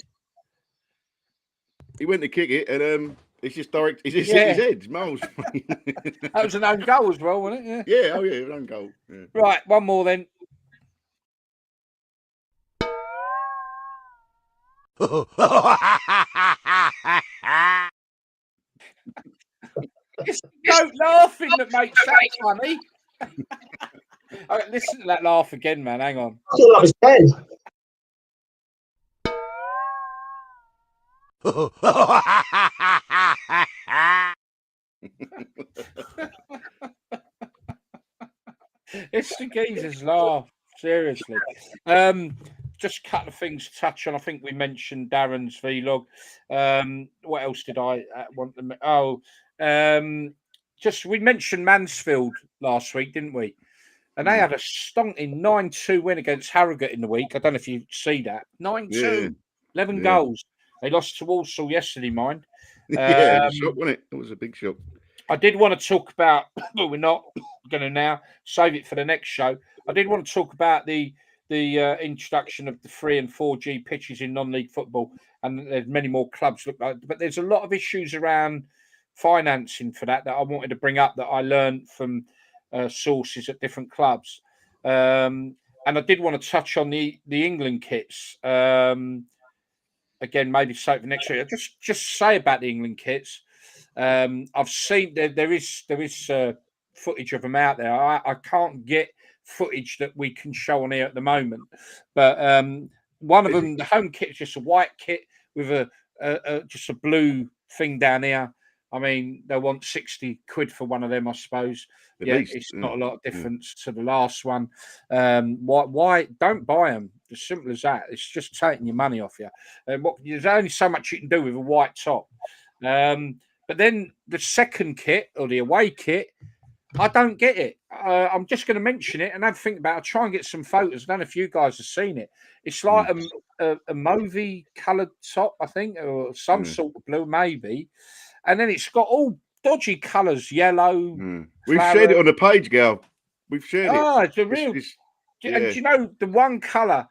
He went to kick it and it's just direct. It's just hit his head, miles. That was an own goal as well, wasn't it? Yeah. Oh yeah, an own goal. Yeah. Right, one more then. It's the goat laughing that makes that funny. Right, listen to that laugh again, man. Hang on. I feel like it's dead. It's the geezer's laugh. Seriously. Just a couple of things to touch on. I think we mentioned Darren's vlog. What else did I want to? We mentioned Mansfield last week, didn't we? And they had a stonking 9-2 win against Harrogate in the week. I don't know if you see that. 9-2, 11 goals. They lost to Walsall yesterday, mind. Yeah, it was a shock, wasn't it? It was a big shock. I did want to talk about, but we're not going to now. Save it for the next show. I did want to talk about the introduction of the 3 and 4G pitches in non-league football, and there's many more clubs look like, but there's a lot of issues around financing for that I wanted to bring up that I learned from sources at different clubs, and I did want to touch on the England kits again, maybe save for next week. Just say about the England kits. I've seen there is footage of them out there. I can't get footage that we can show on here at the moment, but one of them, the home kit, is just a white kit with a just a blue thing down here. I mean, they'll want 60 quid for one of them, I suppose. It's not a lot of difference to the last one. Why don't buy them? As simple as that. It's just taking your money off you. There's only so much you can do with a white top. But then the second kit or the away kit, I don't get it. I'm just going to mention it and have a think about it. I'll try and get some photos. I don't know if you guys have seen it. It's like a mauvey coloured top, I think, or some sort of blue, maybe. And then it's got all dodgy colours, yellow. We've shared it on the page, Gal. We've shared it. Oh, it's a real. And do you know the one colour?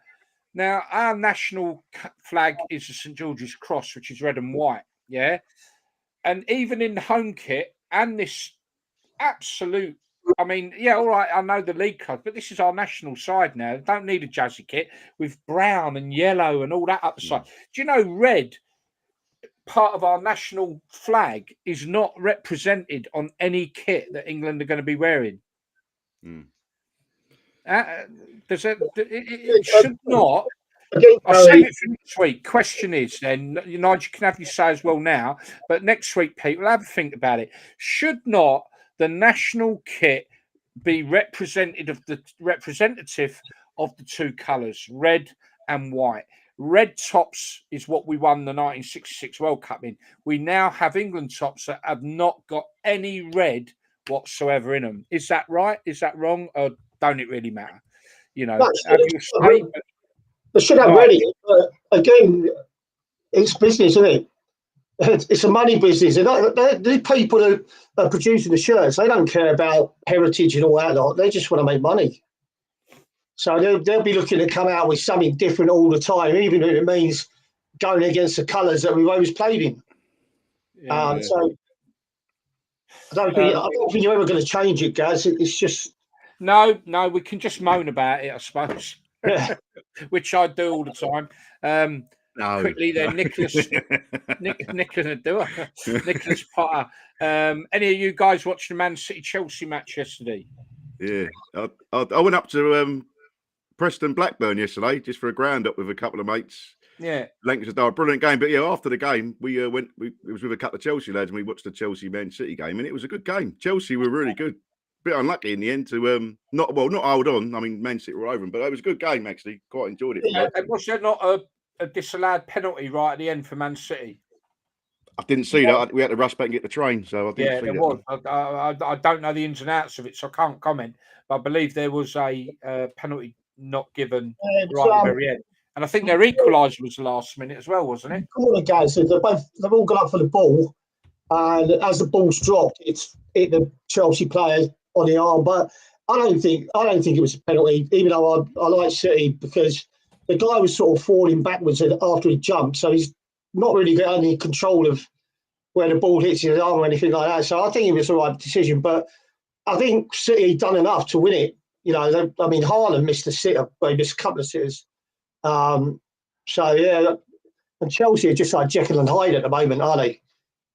Now, our national flag is the St George's Cross, which is red and white. Yeah. And even in the home kit and this absolute, I mean, yeah, all right, I know the league colours, but this is our national side now. They don't need a jazzy kit with brown and yellow and all that up the side. Do you know red, part of our national flag, is not represented on any kit that England are going to be wearing? It should not. I'll save it for next week. Question is then, Nigel, you can have your say as well now, but next week, people, have a think about it. Should not the national kit be representative of the two colours, red and white? red tops is what we won the 1966 World Cup in. We now have England tops that have not got any red whatsoever in them. Is that right? Is that wrong? Or don't it really matter? You know, they should have ready. But again, it's business, isn't it? It's a money business. The people who are producing the shirts, they don't care about heritage and all that lot. They just want to make money. So they'll be looking to come out with something different all the time, even if it means going against the colours that we've always played in. Yeah. So I don't think you're ever going to change it, Gaz. It's just no. We can just moan about it, I suppose. yeah. Which I do all the time. Quickly then, Nicholas Potter. Any of you guys watching the Man City Chelsea match yesterday? Yeah, I went up to Preston Blackburn yesterday just for a ground up with a couple of mates. Yeah, Lancashire, brilliant game. But yeah, after the game, we went. It was with a couple of Chelsea lads, and we watched the Chelsea Man City game, and it was a good game. Chelsea were really good. Bit unlucky in the end to not hold on. I mean, Man City were over them, but it was a good game actually. Quite enjoyed it. Yeah, was there not a disallowed penalty right at the end for Man City? I didn't see that. We had to rush back and get the train, so I didn't see there that. Was. I don't know the ins and outs of it, so I can't comment. But I believe there was a penalty not given right at the very end. And I think their equaliser was the last minute as well, wasn't it? All the guys, they've all gone up for the ball, and as the ball's dropped, it's hit the Chelsea player on the arm. But I don't think it was a penalty, even though I like City, because the guy was sort of falling backwards after he jumped, so he's not really got any control of where the ball hits his arm or anything like that. So I think it was the right decision. But I think City done enough to win it. You know, Haaland missed a sitter, he missed a couple of sitters. So yeah, and Chelsea are just like Jekyll and Hyde at the moment, aren't they?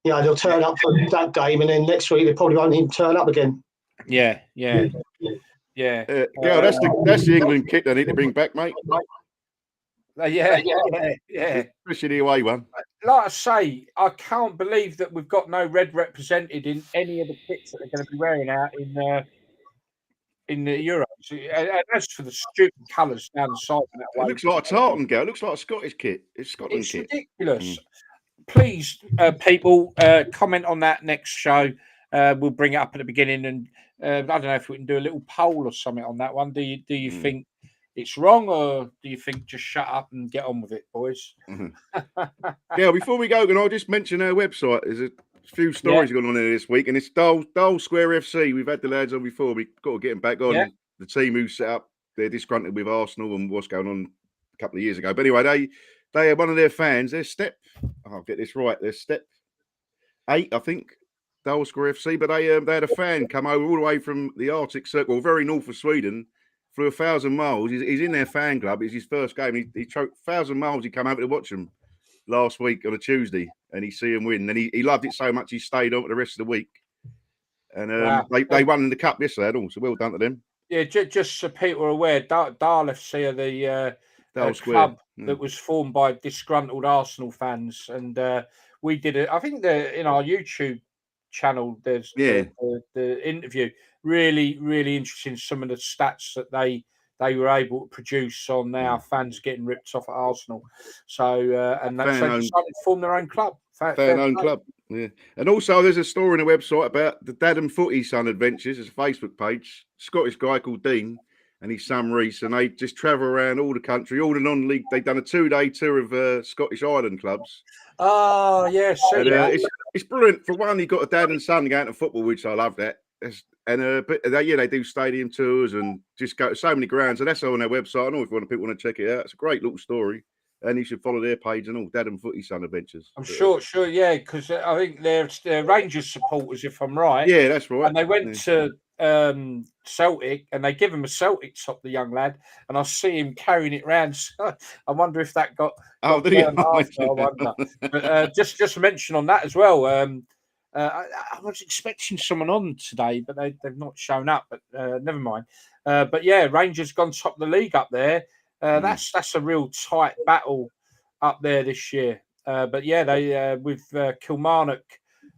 You know, they'll turn up for that game, and then next week they probably won't even turn up again. Yeah. Yeah, that's the England kit they need to bring back, mate. Yeah. Especially the away one. Like I say, I can't believe that we've got no red represented in any of the kits that they're going to be wearing out in the Euros. And as for the stupid colours down the side, it looks like a tartan girl. It looks like a Scottish kit. It's Scotland it's kit. Ridiculous. Please, people, comment on that next show. We'll bring it up at the beginning, and I don't know if we can do a little poll or something on that one. Do you think it's wrong, or do you think just shut up and get on with it, boys? Yeah, before we go, can I just mention our website? There's a few stories going on there this week, and it's Dole Square FC. We've had the lads on before. We've got to get them back on. Yeah. The team who set up, they're disgruntled with Arsenal and what's going on a couple of years ago. But anyway, they one of their fans, I'll get this right, they're step 8, I think, Dole Square FC. But they had a fan come over all the way from the Arctic Circle, very north of Sweden, flew 1,000 miles. He's in their fan club. It's his first game. He choked 1,000 miles. He came over to watch them last week on a Tuesday, and he see him win. And he loved it so much he stayed on for the rest of the week. And they won in the cup yesterday, and all. So well done to them. Yeah, just so people are aware, Dole FC are the club that was formed by disgruntled Arsenal fans, and we did it. I think in our YouTube channel, there's the interview. Really, really interesting. Some of the stats that they were able to produce on our fans getting ripped off at Arsenal. So and that's they decided to form their own club. Fan-owned club. Yeah. And also there's a story on the website about the Dad and Footy Son Adventures. It's a Facebook page. Scottish guy called Dean and his son Reese, and they just travel around all the country, all the non-league. They've done a 2-day tour of Scottish Island clubs. Oh, yes. It's brilliant. For one, you got a dad and son going to football, which I love that. They do stadium tours and just go to so many grounds. And that's on their website. I know if people want to check it out. It's a great little story. And you should follow their page and all, Dad and Footy Son Adventures. I'm sure, yeah, because I think they're Rangers supporters, if I'm right. Yeah, that's right. And they went to Celtic, and they give him a Celtic top, the young lad, and I see him carrying it around. So I wonder if that got did he? I wonder. But just mention on that as well. I was expecting someone on today, but they've not shown up. But never mind. But yeah, Rangers gone top of the league up there. That's a real tight battle up there this year. But yeah, they with Kilmarnock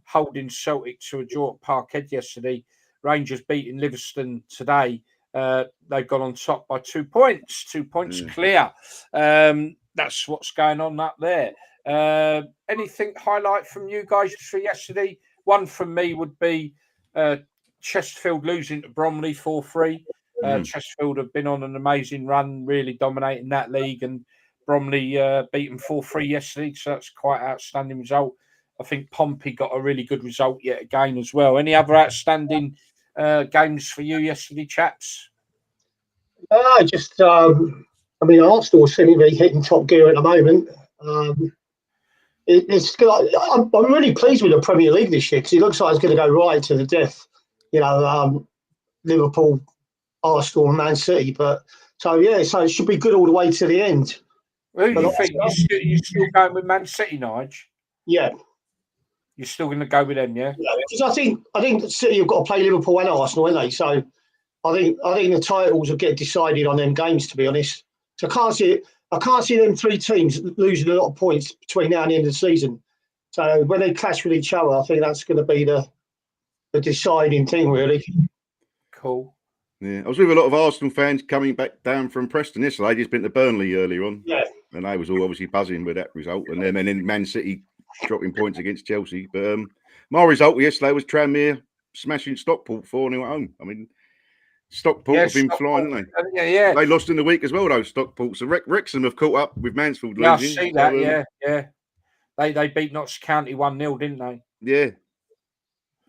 holding Celtic to a draw at Parkhead yesterday. Rangers beating Livingston today. They've gone on top by 2 points. 2 points clear. that's what's going on up there. Anything highlight from you guys for yesterday? One from me would be Chesterfield losing to Bromley 4-3. Chesterfield have been on an amazing run, really dominating that league, and Bromley beat them 4-3 yesterday, so that's quite an outstanding result. I think Pompey got a really good result yet again as well. Any other outstanding games for you yesterday, chaps? I mean, Arsenal seem to be hitting top gear at the moment. I'm really pleased with the Premier League this year because it looks like it's going to go right to the death. Liverpool, Arsenal, and Man City. So it should be good all the way to the end. Who do you think? You're still going with Man City, Nige? Yeah. You're still going to go with them, yeah? Because I think City have got to play Liverpool and Arsenal, haven't they? So I think the titles will get decided on them games, to be honest. So I can't see them three teams losing a lot of points between now and the end of the season. So when they clash with each other, I think that's going to be the deciding thing, really. Cool. Yeah, I was with a lot of Arsenal fans coming back down from Preston yesterday. They just been to Burnley earlier on. Yeah. And they was all obviously buzzing with that result. And then Man City dropping points against Chelsea. But my result yesterday was Tranmere smashing Stockport 4-0 at home. I mean, Stockport have been flying, haven't they? Yeah. They lost in the week as well, though, Stockport. So Wrexham have caught up with Mansfield losing. Yeah, I see that, yeah. They beat Notts County 1-0, didn't they? Yeah.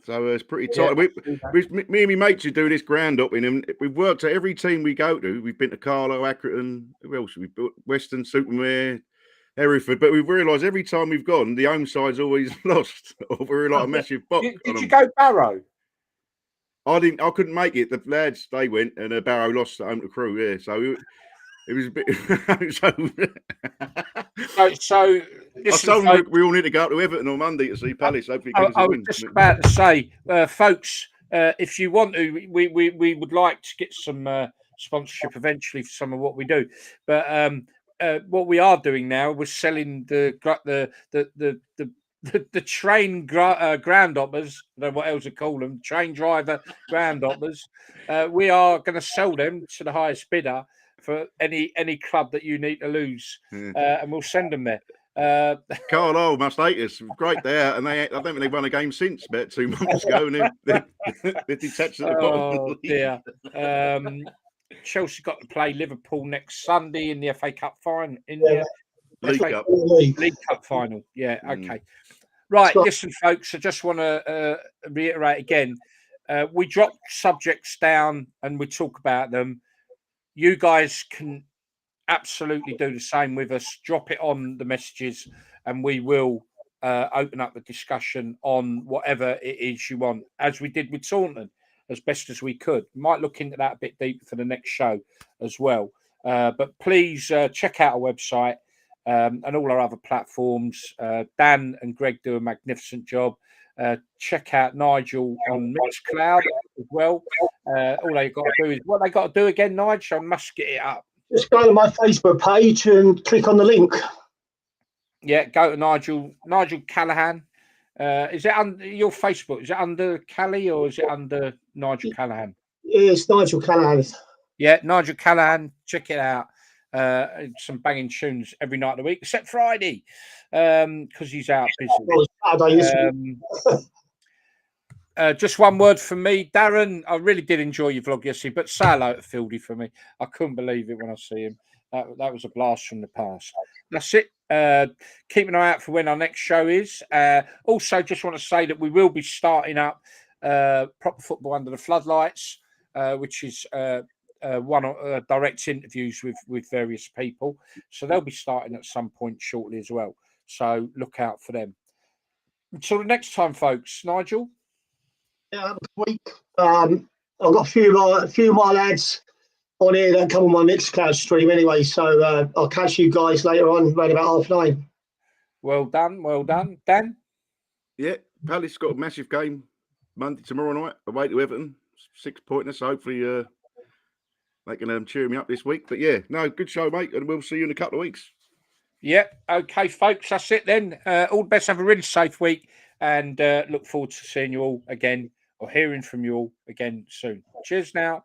So it's pretty tight. Me and my mates who do this ground hopping, and we've worked at every team we go to. We've been to Carlo, Accrington, who else? We've built Western, Supermare, Hereford. But we've realised every time we've gone, the home side's always lost. Or we're like a massive box. Did you go Barrow? I couldn't make it. The lads, they went, and Barrow lost at home to Crew. Yeah, so it was a bit. So I told them we all need to go to Everton on Monday to see Palace. Hopefully, I was just about to say, folks, if you want to, we would like to get some sponsorship eventually for some of what we do. But what we are doing now, we're selling the train ground hoppers. I don't know what else to call them. Train driver ground hoppers. We are going to sell them to the highest bidder for any club that you need to lose, and we'll send them there. Carlisle must hate us. Great there, and I don't think they've won a game since about 2 months ago, and they're detached at the bottom. Oh dear. Chelsea got to play Liverpool next Sunday in the FA Cup final. League Cup final. Yeah. Okay. Right. Listen, folks. I just want to reiterate again. We drop subjects down and we talk about them. You guys can absolutely do the same with us. Drop it on the messages and we will open up the discussion on whatever it is you want, as we did with Taunton, as best as we could. We might look into that a bit deeper for the next show as well. But please check out our website and all our other platforms. Dan and Greg do a magnificent job. Check out Nigel on Mixcloud as well. All they got to do is what they got to do again, Nigel. I must get it up. Just go to my Facebook page and click on the link. Yeah, go to Nigel Callahan. Is it under your Facebook? Is it under Callie or is it under Nigel Callahan? Yeah, it's Nigel Callahan. Yeah, Nigel Callahan. Check it out. Some banging tunes every night of the week, except Friday, because he's out busy. Just one word from me, Darren. I really did enjoy your vlog yesterday, but say hello to Fieldy for me. I couldn't believe it when I see him. That was a blast from the past. That's it. Keep an eye out for when our next show is. Also, just want to say that we will be starting up Proper Football Under the Floodlights, which is direct interviews with various people. So they'll be starting at some point shortly as well. So look out for them. Until the next time, folks. Nigel? Yeah, have a good week. I've got a few of my lads on here that come on my Mixcloud stream anyway. So I'll catch you guys later on, around about 9:30. Well done. Dan? Yeah, Palace got a massive game Monday, tomorrow night, away to Everton. 6-pointers. So hopefully they can cheer me up this week. But yeah, no, good show, mate. And we'll see you in a couple of weeks. Yeah. Okay, folks. That's it then. All the best. Have a really safe week. And look forward to seeing you all again or hearing from you all again soon. Cheers now.